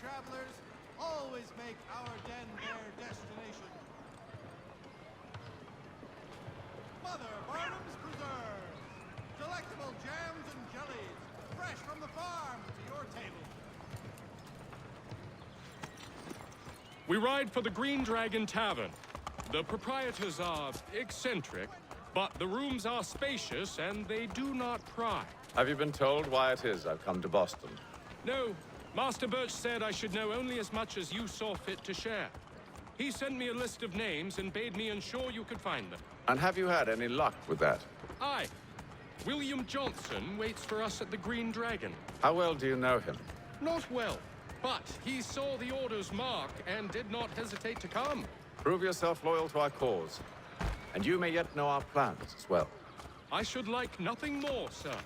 travelers always make our den their destination. Mother Barnum's Preserves. Delectable jams and jellies, fresh from the farm to your table. We ride for the Green Dragon Tavern. The proprietors are eccentric, but the rooms are spacious and they do not pry. Have you been told why it is I've come to Boston? No, Master Birch said I should know only as much as you saw fit to share. He sent me a list of names and bade me ensure you could find them. And have you had any luck with that? Aye. William Johnson waits for us at the Green Dragon. How well do you know him? Not well, but he saw the order's mark and did not hesitate to come. Prove yourself loyal to our cause. And you may yet know our plans as well. I should like nothing more, sir.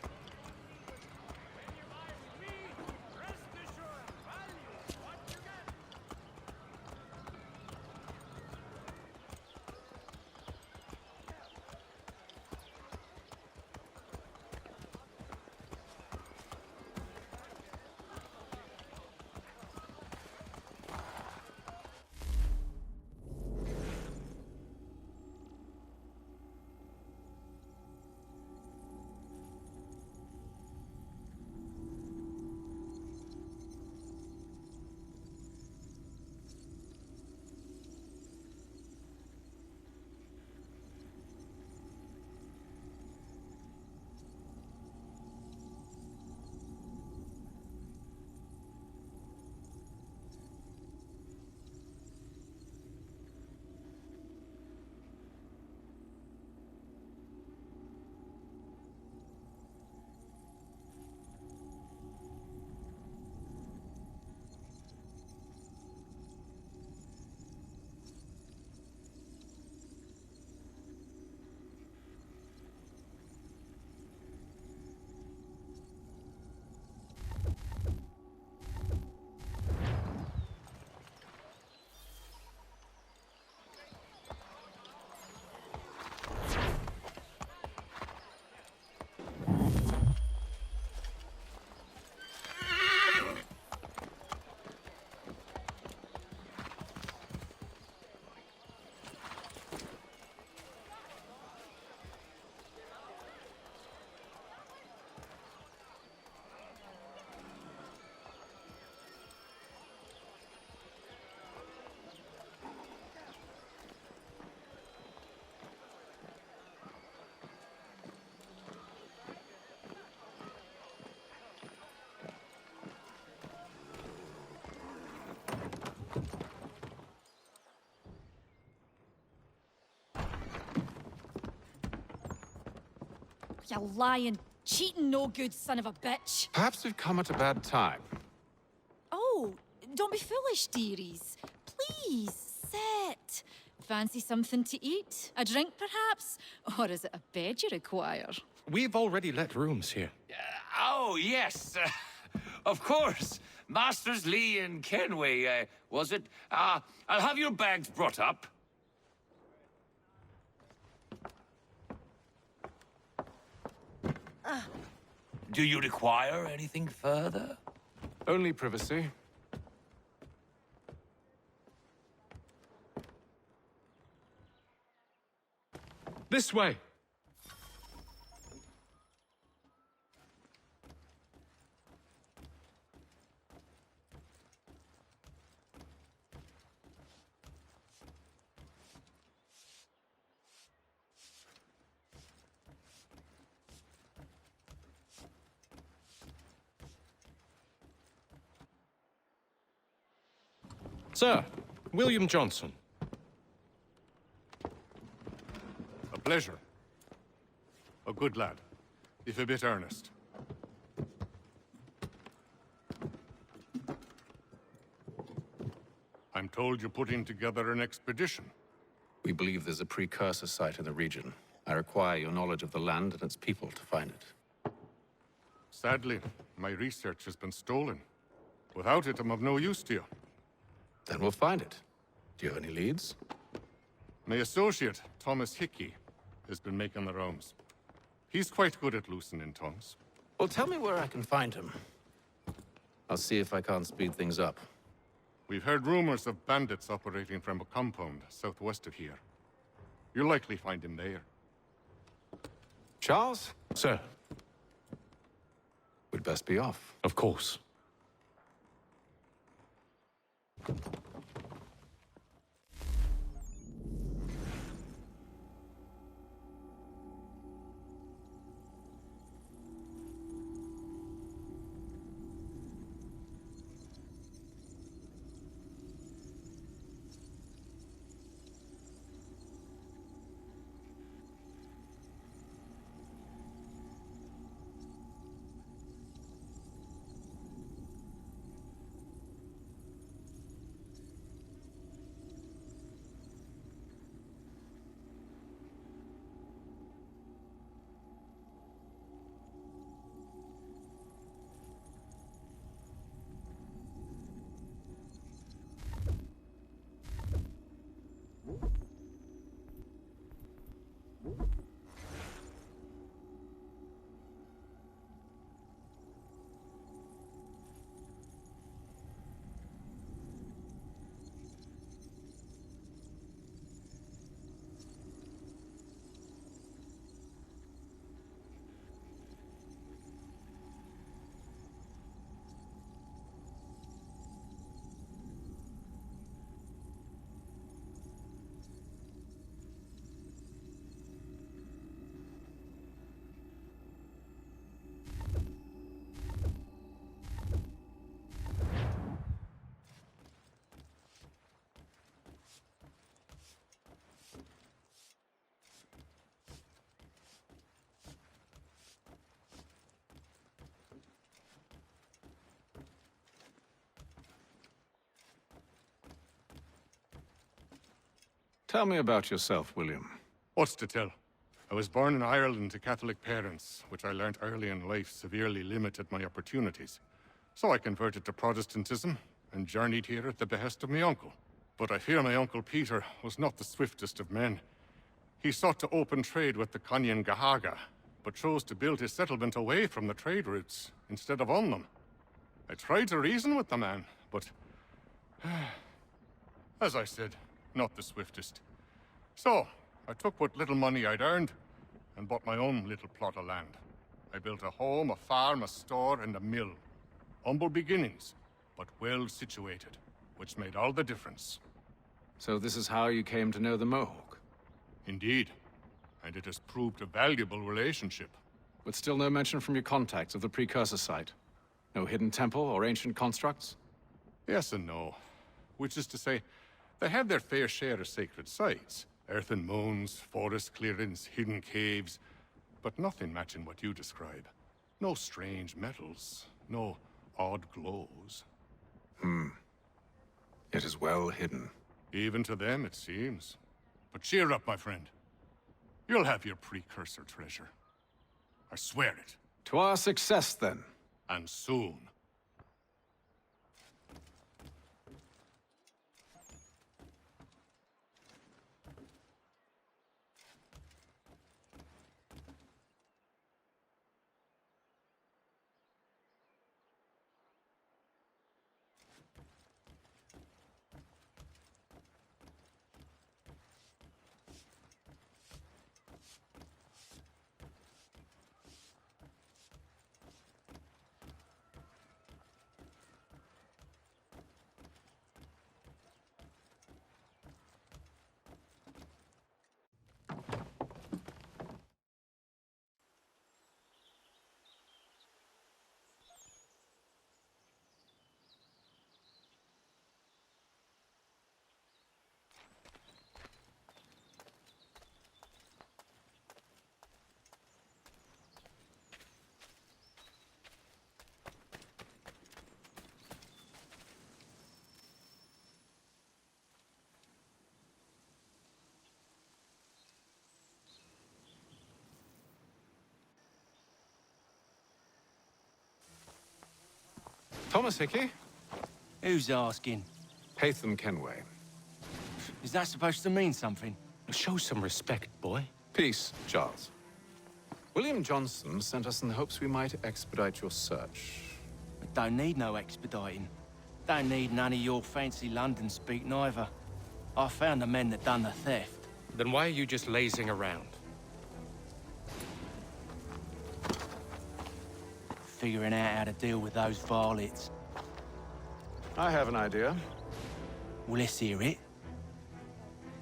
You lying, cheating, no good son of a bitch. Perhaps we've come at a bad time. Oh, don't be foolish, dearies. Please, sit. Fancy something to eat? A drink, perhaps? Or is it a bed you require? We've already let rooms here. Oh, yes. Of course. Masters Lee and Kenway, was it? I'll have your bags brought up. Do you require anything further? Only privacy. This way. Sir, William Johnson. A pleasure. A good lad, if a bit earnest. I'm told you're putting together an expedition. We believe there's a precursor site in the region. I require your knowledge of the land and its people to find it. Sadly, my research has been stolen. Without it, I'm of no use to you. Then we'll find it. Do you have any leads? My associate, Thomas Hickey, has been making the rounds. He's quite good at loosening tongues. Well, tell me where I can find him. I'll see if I can't speed things up. We've heard rumors of bandits operating from a compound southwest of here. You'll likely find him there. Charles? Sir, We'd best be off. of course. Tell me about yourself, William. What's to tell? I was born in Ireland to Catholic parents, which I learnt early in life severely limited my opportunities. So I converted to Protestantism and journeyed here at the behest of my uncle. But I fear my uncle Peter was not the swiftest of men. He sought to open trade with the Conyan Gahaga, but chose to build his settlement away from the trade routes instead of on them. I tried to reason with the man, but as I said, not the swiftest. So, I took what little money I'd earned and bought my own little plot of land. I built a home, a farm, a store, and a mill. Humble beginnings, but well situated, which made all the difference. So this is how you came to know the Mohawk? Indeed, and it has proved a valuable relationship. But still no mention from your contacts of the precursor site? No hidden temple or ancient constructs? Yes and no. Which is to say, they have their fair share of sacred sites. Earthen mounds, forest clearings, hidden caves. But nothing matching what you describe. No strange metals, no odd glows. It is well hidden. Even to them, it seems. But cheer up, my friend. You'll have your precursor treasure. I swear it. To our success, then. And soon. Thomas Hickey? Who's asking? Haytham Kenway. Is that supposed to mean something? Show some respect, boy. Peace, Charles. William Johnson sent us in the hopes we might expedite your search. I don't need no expediting. Don't need none of your fancy London speak neither. I found the men that done the theft. Then why are you just lazing around? Figuring out how to deal with those varlets. I have an idea. Well, let's hear it.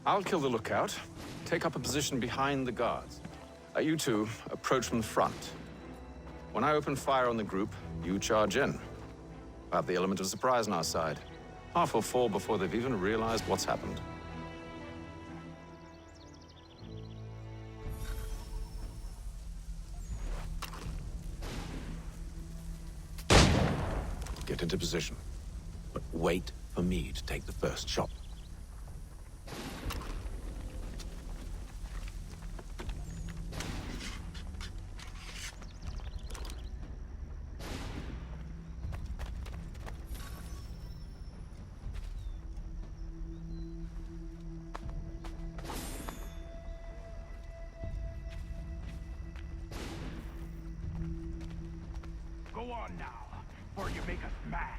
I'll kill the lookout, take up a position behind the guards. You two approach from the front. When I open fire on the group, you charge in. I have the element of surprise on our side. Half will fall before they've even realized what's happened. Get into position. But wait for me to take the first shot. Go on now, or you make us mad.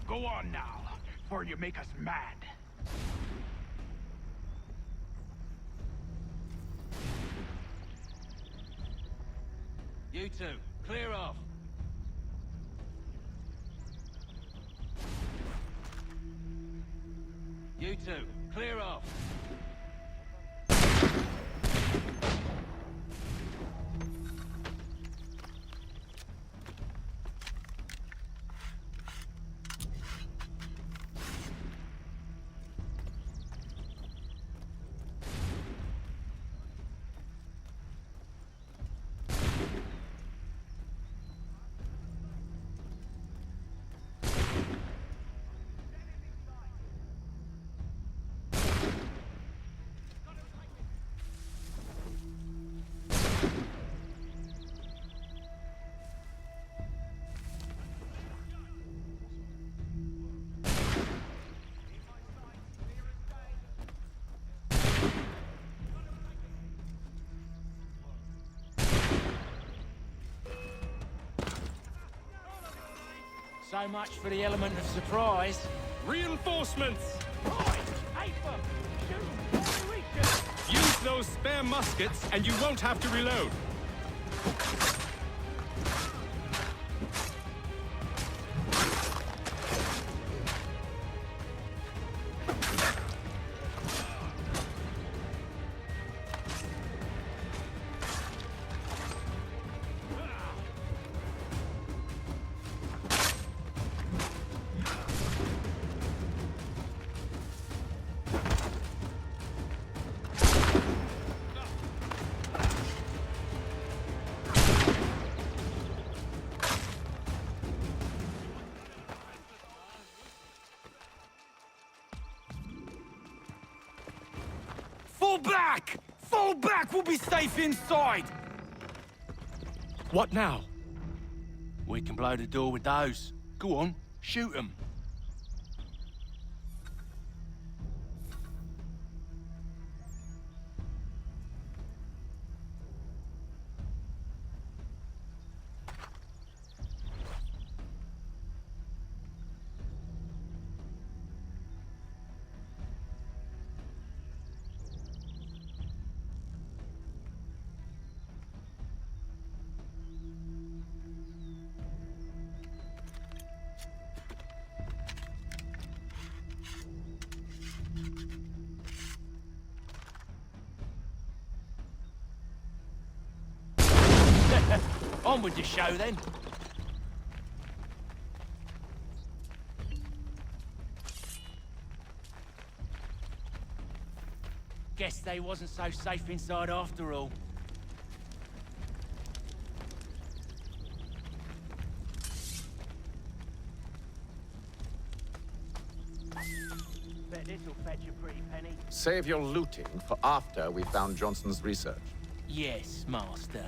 Go on now, or you make us mad. You two, clear off. You two, clear off. So much for the element of surprise. Reinforcements! Aper! Shoot! Use those spare muskets and you won't have to reload. Fall back! Fall back! We'll be safe inside! What now? We can blow the door with those. Go on, shoot them. On with the show, then. Guess they wasn't so safe inside after all. Bet this'll fetch a pretty penny. Save your looting for after we found Johnson's research. Yes, master.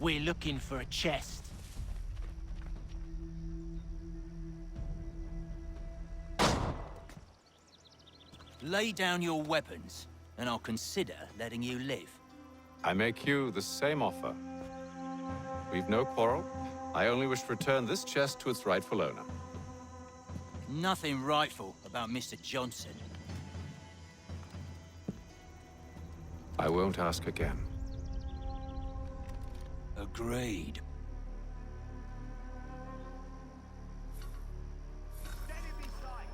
We're looking for a chest. Lay down your weapons, and I'll consider letting you live. I make you the same offer. We've no quarrel. I only wish to return this chest to its rightful owner. Nothing rightful about Mr. Johnson. I won't ask again. Agreed. Steady be sights.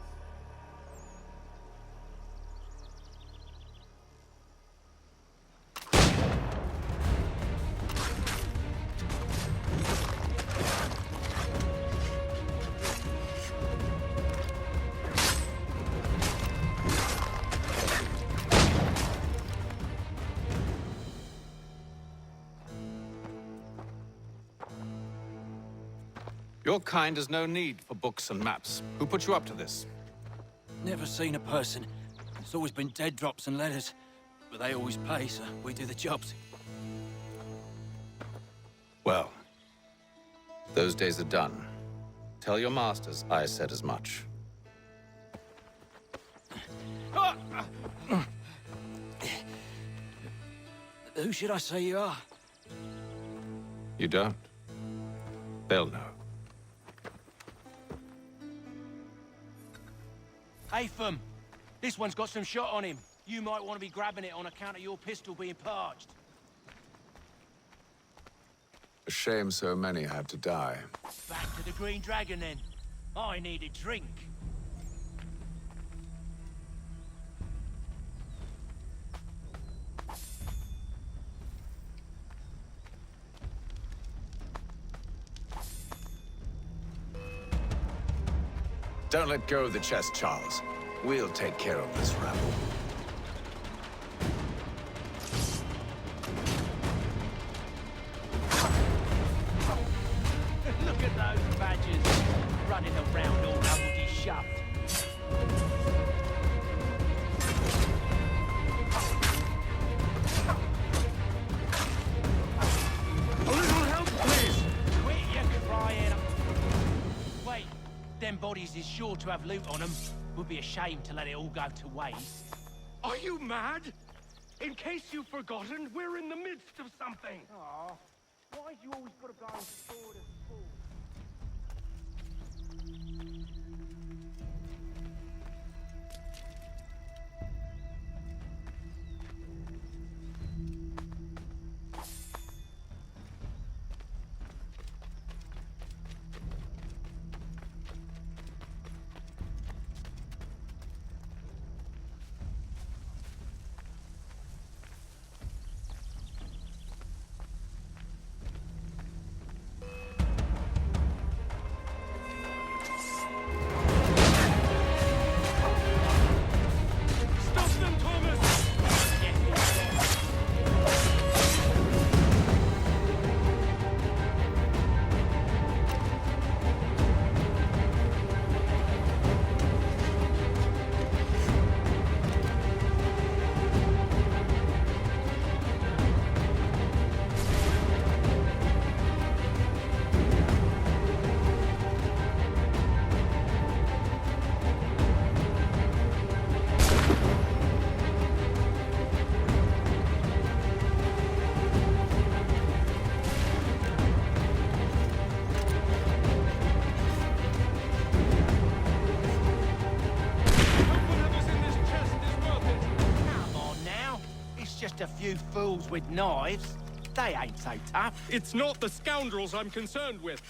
Your kind has no need for books and maps. Who put you up to this? Never seen a person. It's always been dead drops and letters. But they always pay, so we do the jobs. Well, those days are done. Tell your masters I said as much. Who should I say you are? You don't? They'll know. Haytham, this one's got some shot on him. You might want to be grabbing it on account of your pistol being parched. A shame so many had to die. Back to the Green Dragon, then. I need a drink. Don't let go of the chest, Charles. We'll take care of this rabble. Look at those badgers running around all double shoved. A little help, please! Quit your crying. Wait, them bodies is sure to have loot on them. Would be a shame to let it all go to waste. Are you mad? In case you've forgotten, we're in the midst of something. Aw, why'd you always gotta go sword and sword? Stop them, Thomas! Whatever's in this chest is worth it. Come on now. It's just a few fools with knives. They ain't so tough. It's not the scoundrels I'm concerned with.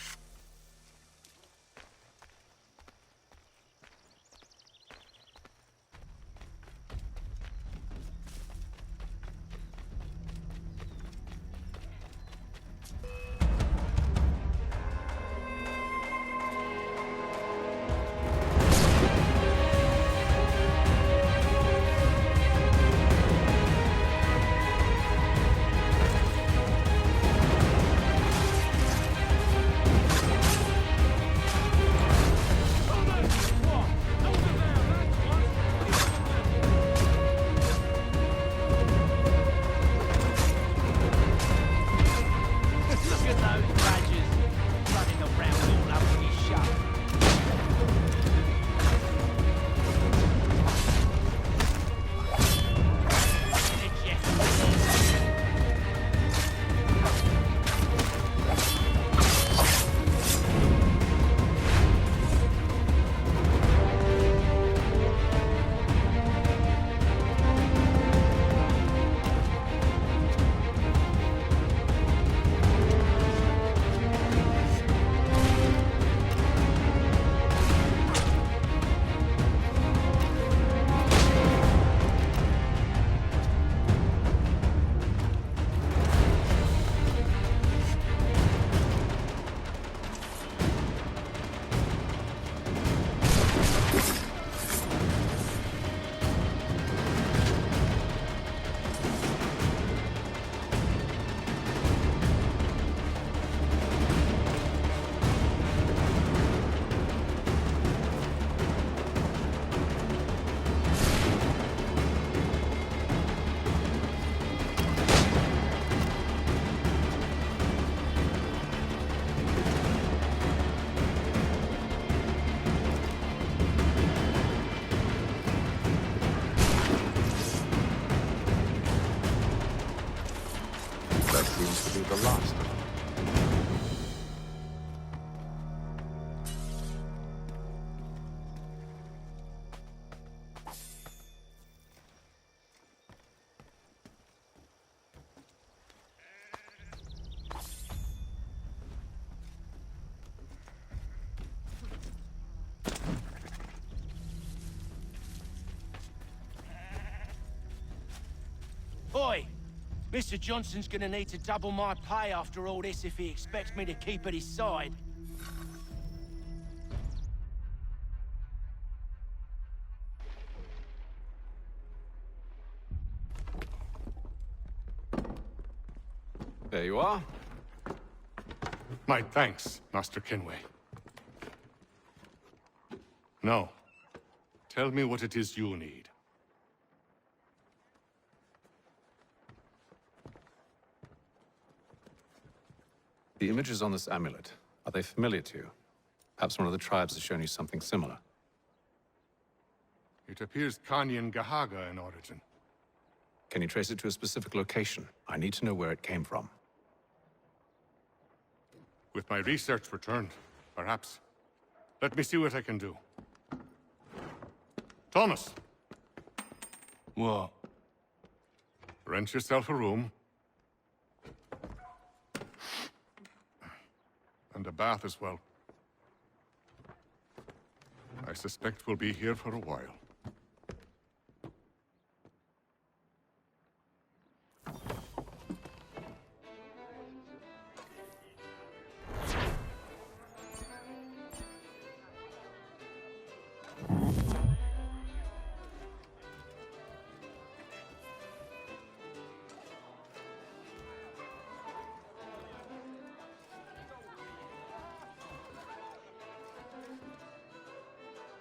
Mr. Johnson's gonna need to double my pay after all this if he expects me to keep at his side. There you are. My thanks, Master Kenway. Now, tell me what it is you need. The images on this amulet, are they familiar to you? Perhaps one of the tribes has shown you something similar. It appears Kanyan Gahaga in origin. Can you trace it to a specific location? I need to know where it came from. With my research returned, perhaps. Let me see what I can do. Thomas! What? Rent yourself a room. And a bath as well. I suspect we'll be here for a while.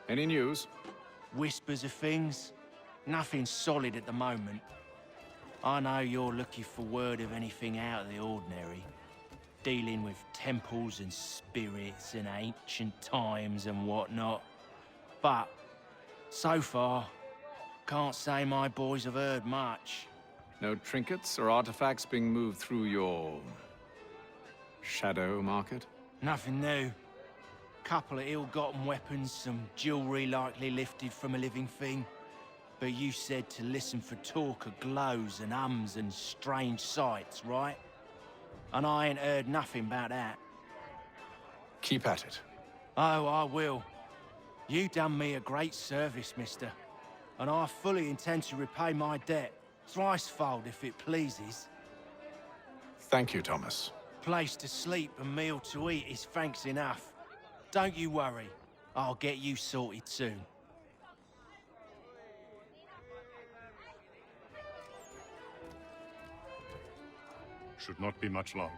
Any news? Whispers of things. Nothing solid at the moment. I know you're looking for word of anything out of the ordinary. Dealing with temples and spirits and ancient times and whatnot. But, so far, can't say my boys have heard much. No trinkets or artifacts being moved through your... shadow market? Nothing new. Couple of ill-gotten weapons, some jewelry likely lifted from a living thing. But you said to listen for talk of glows and ums and strange sights, right? And I ain't heard nothing about that. Keep at it. Oh, I will. You done me a great service, mister. And I fully intend to repay my debt. Thricefold, if it pleases. Thank you, Thomas. Place to sleep and meal to eat is thanks enough. Don't you worry. I'll get you sorted soon. Should not be much longer.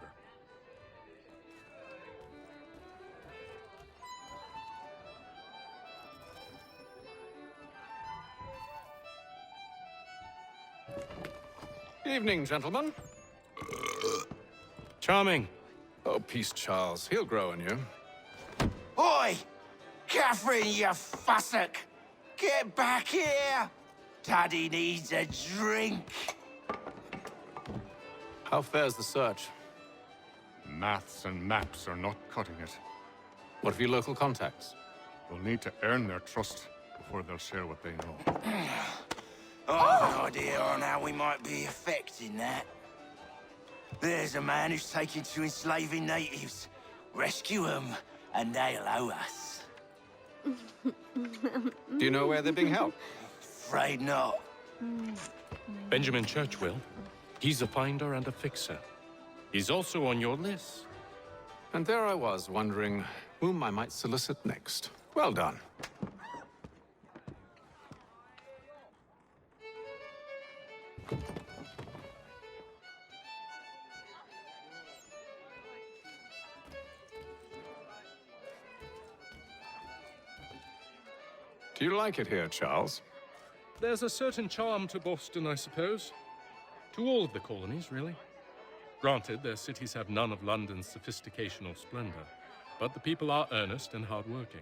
Evening, gentlemen. Charming. Oh, peace, Charles. He'll grow on you. Oi! Catherine, you fussock! Get back here! Daddy needs a drink! How fares the search? Maths and maps are not cutting it. What of your local contacts? We'll need to earn their trust before they'll share what they know. I have an idea on how we might be affecting that. There's a man who's taken to enslaving natives. Rescue them, and they'll owe us. Do you know where they're being held? Afraid not. Benjamin Churchwill. He's a finder and a fixer. He's also on your list. And there I was, wondering whom I might solicit next. Well done. Do you like it here, Charles? There's a certain charm to Boston, I suppose. To all of the colonies, really. Granted, their cities have none of London's sophistication or splendor, but the people are earnest and hardworking.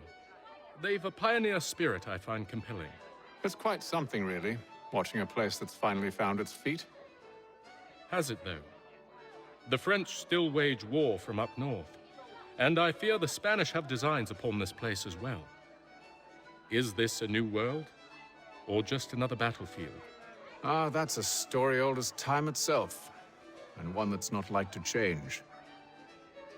They've a pioneer spirit I find compelling. It's quite something, really, watching a place that's finally found its feet. Has it, though? The French still wage war from up north, and I fear the Spanish have designs upon this place as well. Is this a new world, or just another battlefield? Ah, that's a story old as time itself, and one that's not like to change.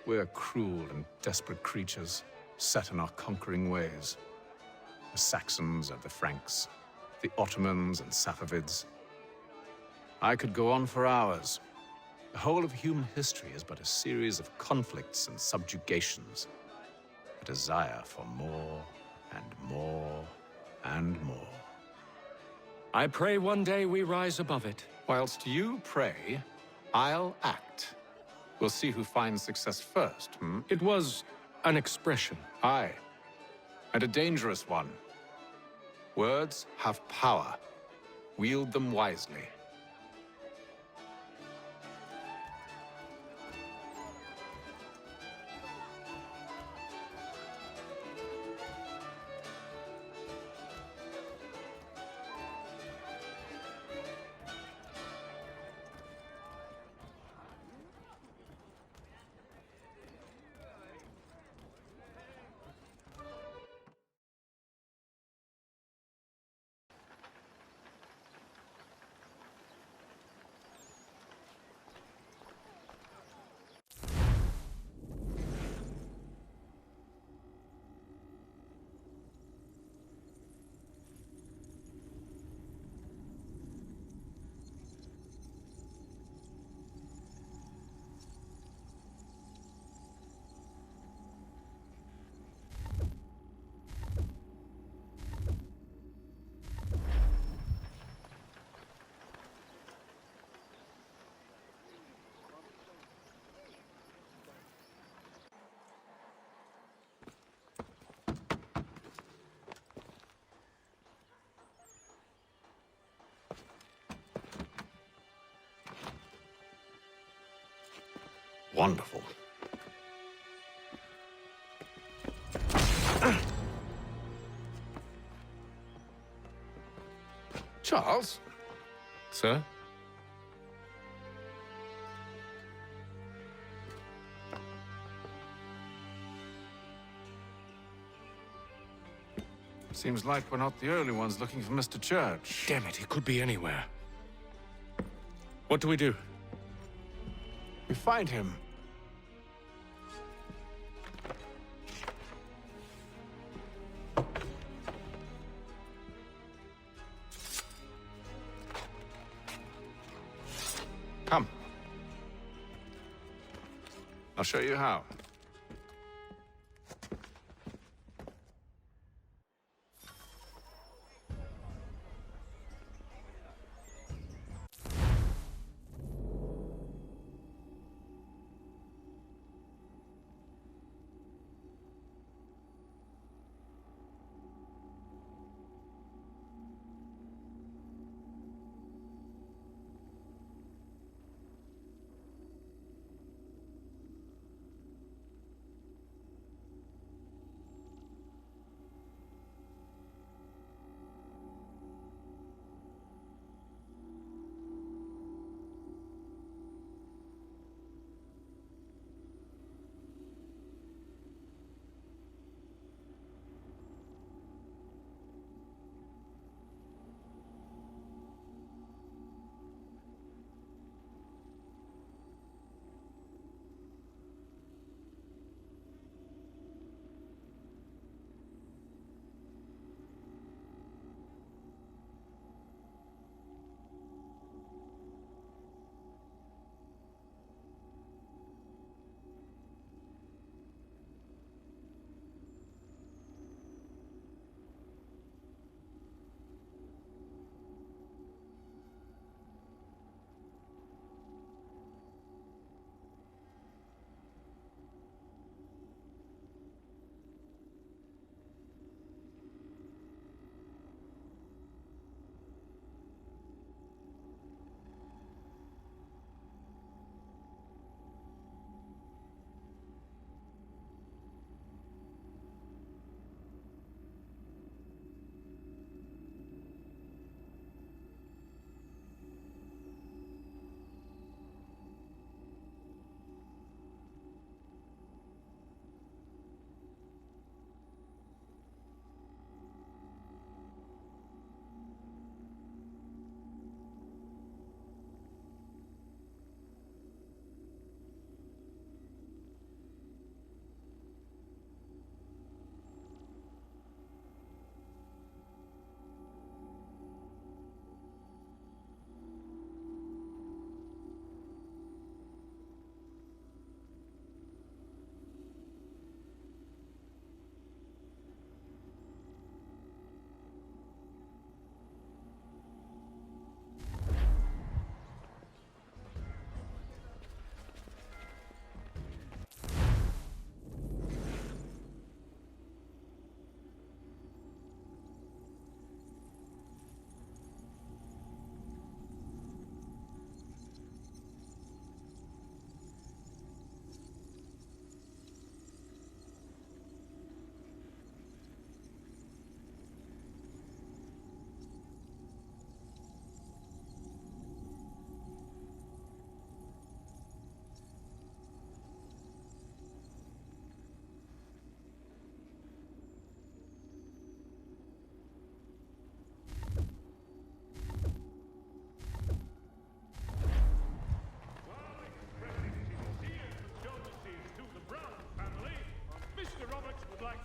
We're cruel and desperate creatures, set in our conquering ways. The Saxons and the Franks, the Ottomans and Safavids. I could go on for hours. The whole of human history is but a series of conflicts and subjugations. A desire for more and more and more. I pray one day we rise above it. Whilst you pray, I'll act. We'll see who finds success first, hmm? It was an expression. Aye, and a dangerous one. Words have power. Wield them wisely. Wonderful. Charles? Sir? Seems like we're not the only ones looking for Mr. Church. Damn it, he could be anywhere. What do we do? We find him. Come. I'll show you how.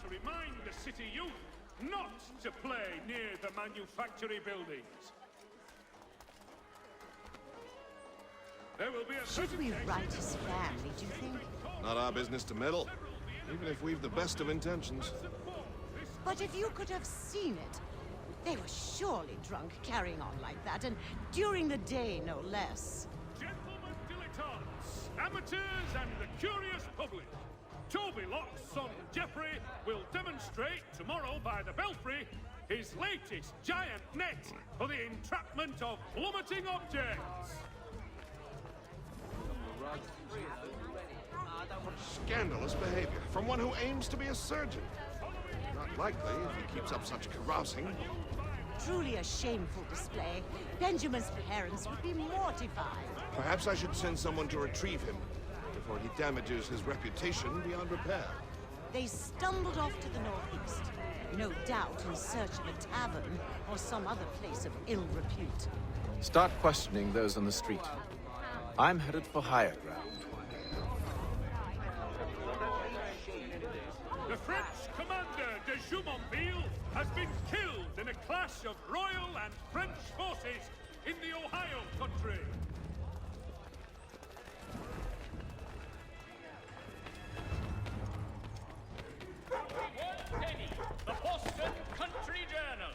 to remind the city youth not to play near the manufactory buildings. There will be a Should we write his family, do you think? Not our business to meddle, even if we've the best of intentions. But if you could have seen it, they were surely drunk carrying on like that, and during the day, no less. Gentlemen dilettantes, amateurs, and the curious public, Toby Locke's son Geoffrey will demonstrate tomorrow by the Belfry his latest giant net for the entrapment of plummeting objects. Scandalous behavior from one who aims to be a surgeon. Not likely if he keeps up such carousing. Truly a shameful display. Benjamin's parents would be mortified. Perhaps I should send someone to retrieve him before he damages his reputation beyond repair. They stumbled off to the northeast, no doubt in search of a tavern or some other place of ill repute. Start questioning those on the street. I'm headed for higher ground. The French commander de Jumonville has been killed in a clash of Royal and French forces in the Ohio country. The Boston Country Journal.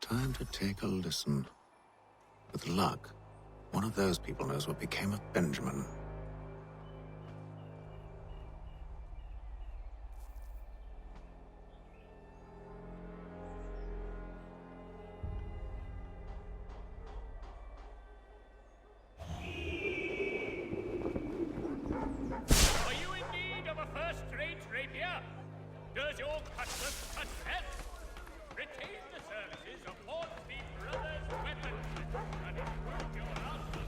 Time to take a listen. With luck, one of those people knows what became of Benjamin. Are you in need of a first-rate rapier? Does your cutlass possess? Retain the services of Hornsby Brothers Weapons and improve your arsenal.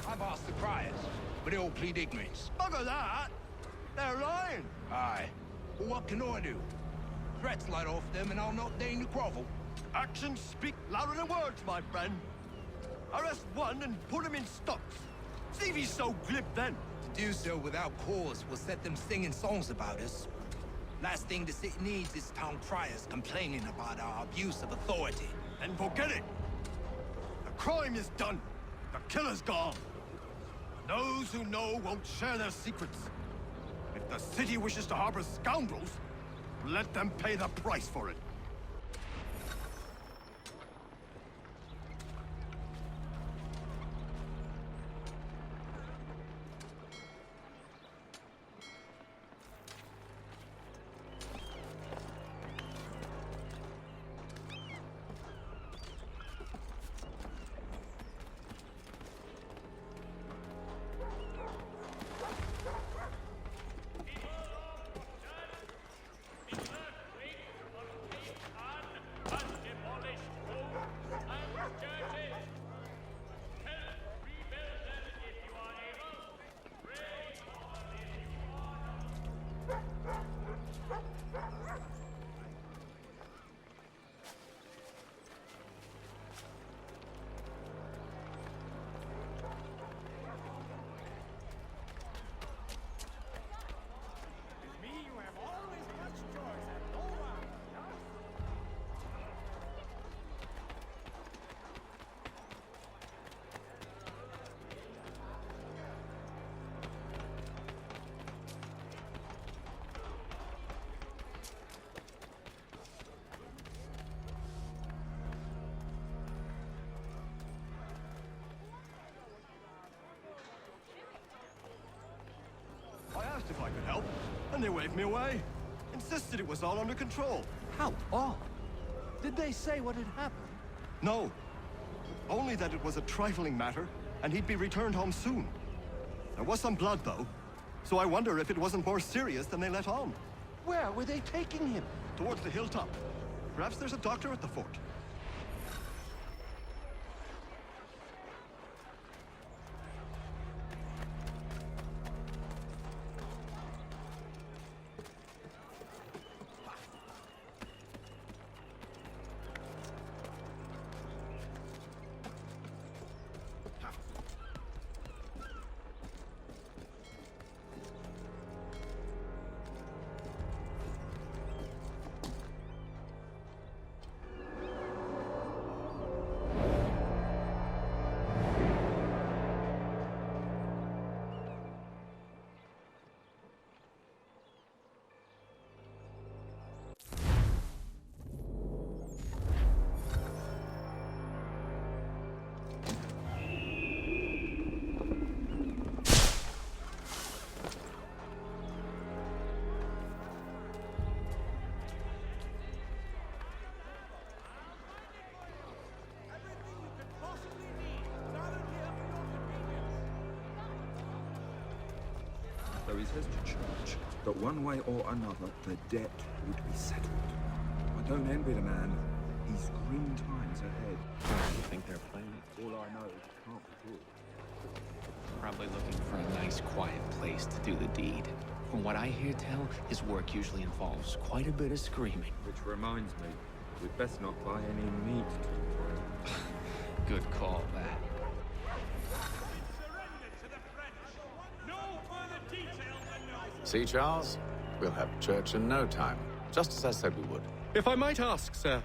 I've asked the criers, but they all plead ignorance. Bugger that! They're lying! Aye. Well, what can I do? Threats light off them, and I'll not deign to grovel. Actions speak louder than words, my friend. Arrest one and put him in stocks. See if he's so glib then. To do so without cause will set them singing songs about us. Last thing the city needs is town criers complaining about our abuse of authority. Then forget it. The crime is done. The killer's gone. And those who know won't share their secrets. If the city wishes to harbor scoundrels, let them pay the price for it. I asked if I could help, and they waved me away. Insisted it was all under control. How odd. Did they say what had happened? No. Only that it was a trifling matter, and he'd be returned home soon. There was some blood, though, so I wonder if it wasn't more serious than they let on. Where were they taking him? Towards the hilltop. Perhaps there's a doctor at the fort. There is to church, but one way or another, the debt would be settled. I don't envy the man. He's grim times ahead. You think they're playing it? All I know is it can't be good. Probably looking for a nice, quiet place to do the deed. From what I hear tell, his work usually involves quite a bit of screaming. Which reminds me, we'd best not buy any meat to him. Good call, that. See, Charles? We'll have church in no time, just as I said we would. If I might ask, sir,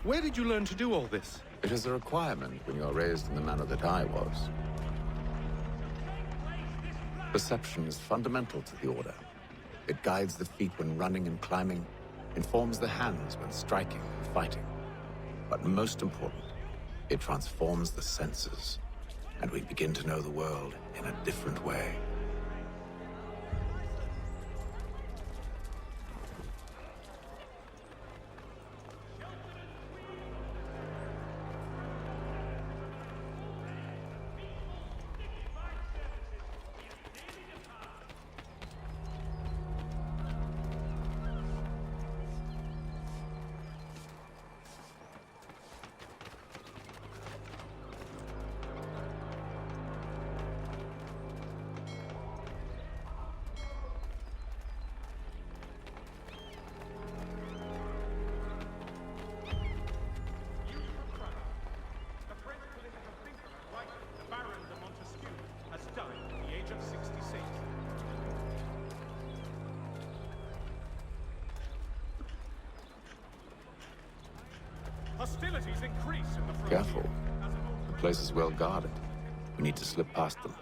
where did you learn to do all this? It is a requirement when you are raised in the manner that I was. Perception is fundamental to the Order. It guides the feet when running and climbing, informs the hands when striking and fighting. But most important, it transforms the senses, and we begin to know the world in a different way. Hostilities increase in the frontier. Careful. The place is well guarded. We need to slip past them.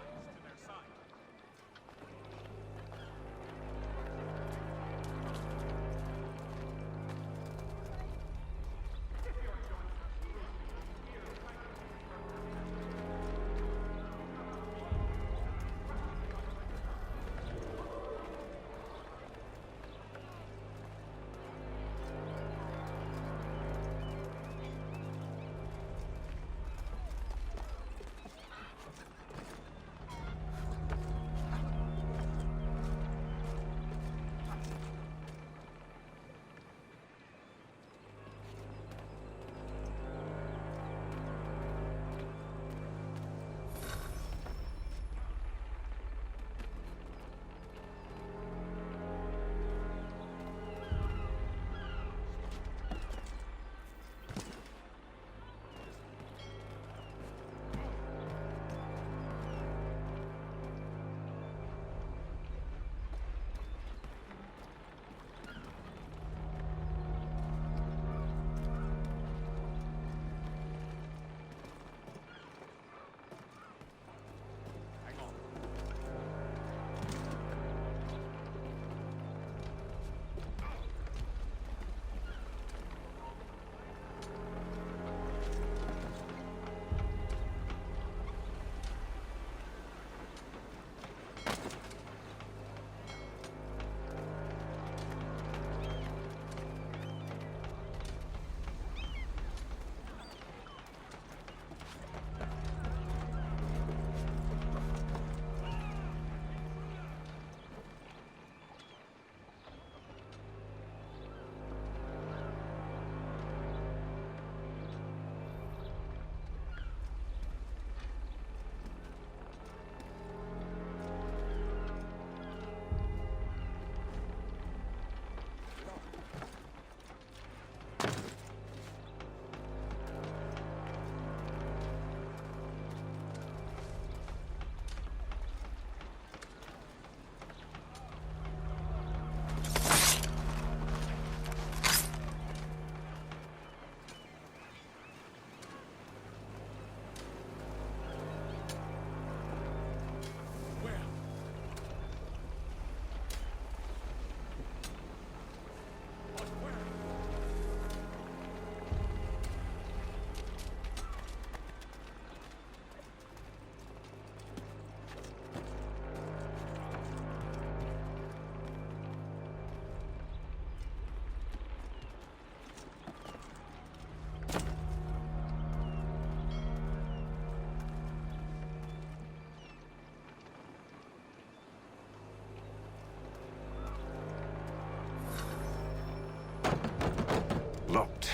Locked.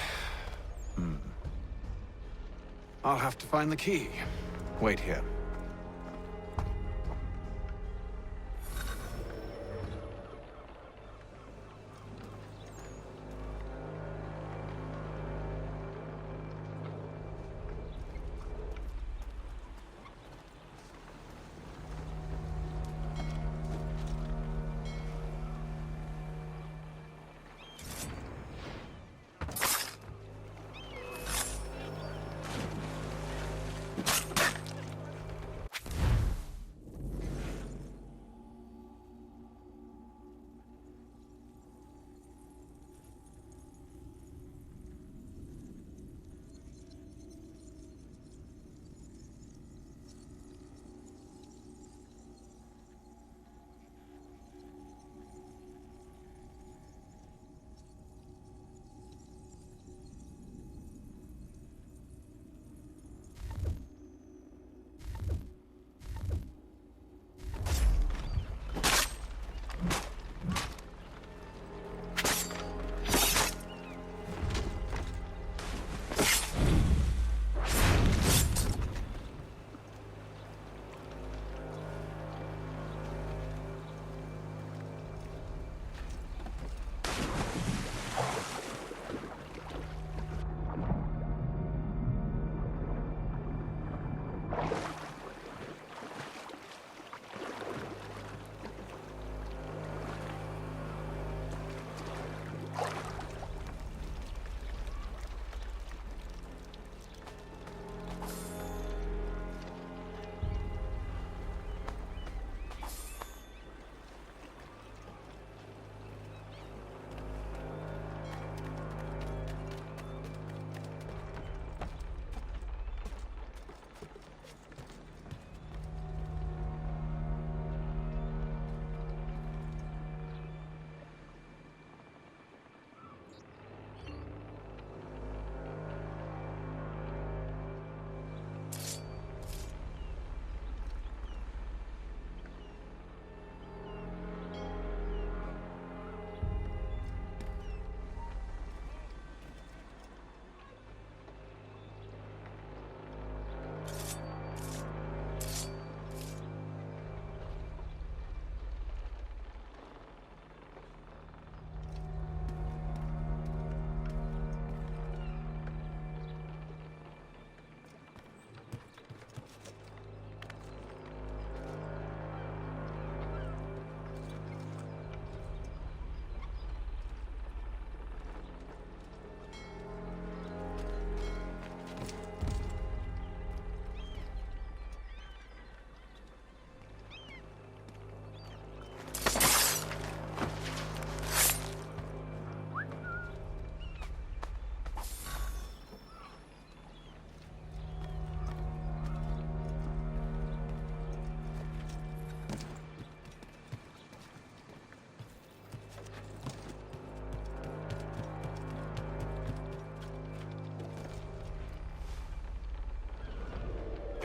I'll have to find the key. Wait here.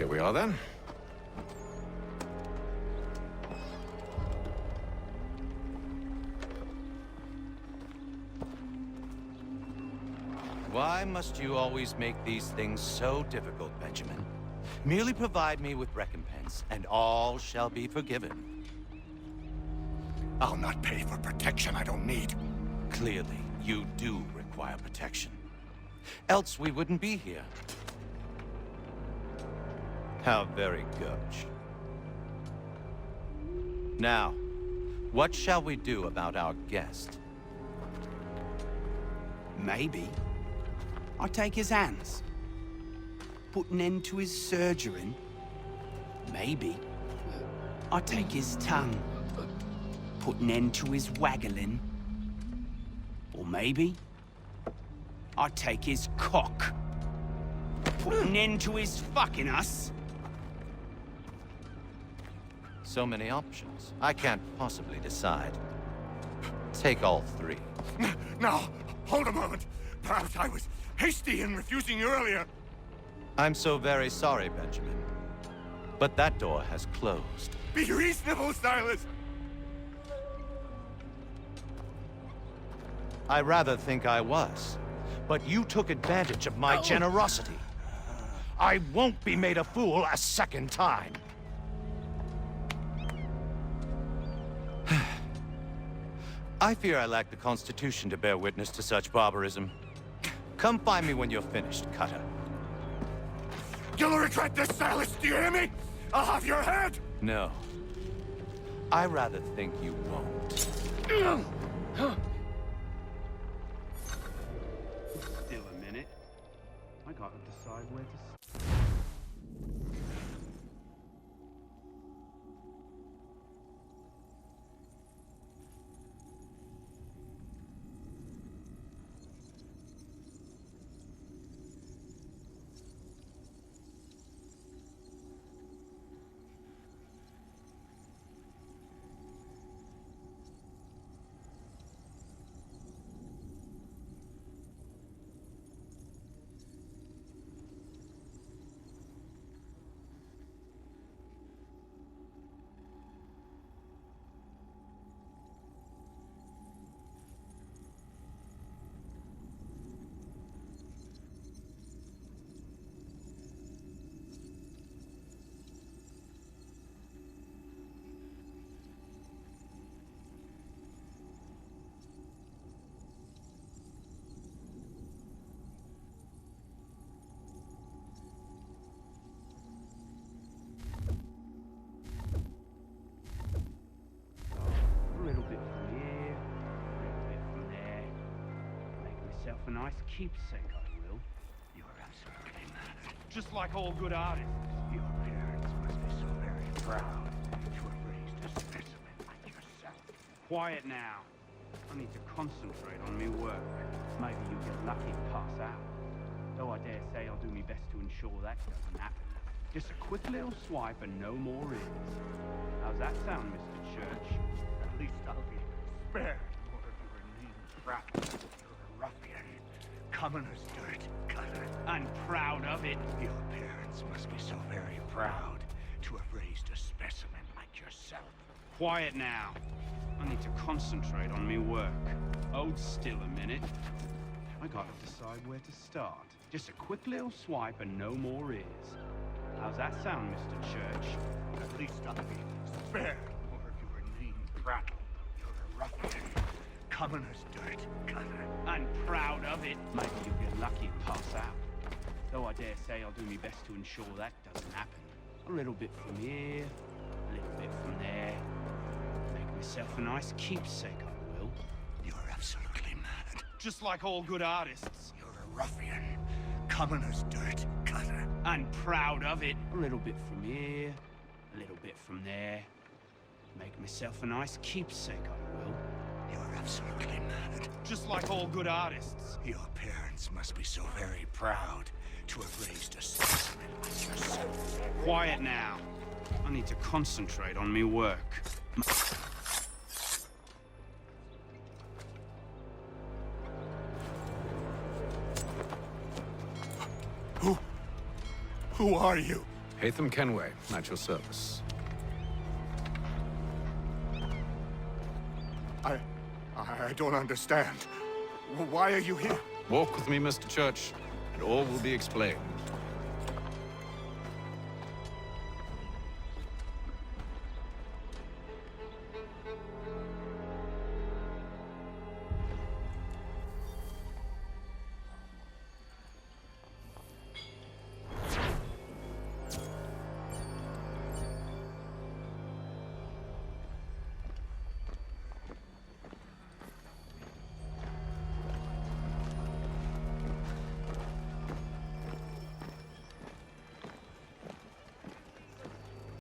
Here we are then. Why must you always make these things so difficult, Benjamin? Merely provide me with recompense, and all shall be forgiven. I'll not pay for protection I don't need. Clearly, you do require protection. Else we wouldn't be here. How very gauche. Now, what shall we do about our guest? Maybe I take his hands. Put an end to his surgering. Maybe I take his tongue. Put an end to his waggling. Or maybe I take his cock. Put an end to his fucking us. So many options. I can't possibly decide. Take all three. Now, hold a moment. Perhaps I was hasty in refusing you earlier. I'm so very sorry, Benjamin. But that door has closed. Be reasonable, Silas. I rather think I was. But you took advantage of my generosity. I won't be made a fool a second time. I fear I lack the constitution to bear witness to such barbarism. Come find me when you're finished, Cutter. You'll regret this, Silas, do you hear me? I'll have your head! No. I rather think you won't. Still a minute. I gotta decide where to... A nice keepsake, I will. You're absolutely mad. Just like all good artists. Your parents must be so very proud to have raised a specimen like yourself. Quiet now. I need to concentrate on me work. Maybe you get lucky and pass out. Though I dare say I'll do my best to ensure that doesn't happen. Just a quick little swipe and no more is. How's that sound, Mr. Church? At least I'll be spared more of your mean trap. You're a ruffian. Commoner's dirt, Cutter. And proud of it. Your parents must be so very proud to have raised a specimen like yourself. Quiet now. I need to concentrate on me work. Hold still a minute. I gotta decide where to start. Just a quick little swipe and no more is. How's that sound, Mr. Church? At least I'll be spared more of your inane prattle. You're a ruffian. Commoner's dirt, Cutter. And proud of it. Maybe you'll get lucky and pass out. Though I dare say I'll do my best to ensure that doesn't happen. A little bit from here, a little bit from there. Make myself a nice keepsake, I will. You're absolutely mad. Just like all good artists. You're a ruffian. Commoner's dirt, Cutter. And proud of it. A little bit from here, a little bit from there. Make myself a nice keepsake, I will. You're absolutely mad. Just like all good artists. Your parents must be so very proud to have raised a specimen like yourself. Quiet now. I need to concentrate on me work. Who are you? Hatham Kenway, at your service. I don't understand. Why are you here? Walk with me, Mr. Church, and all will be explained.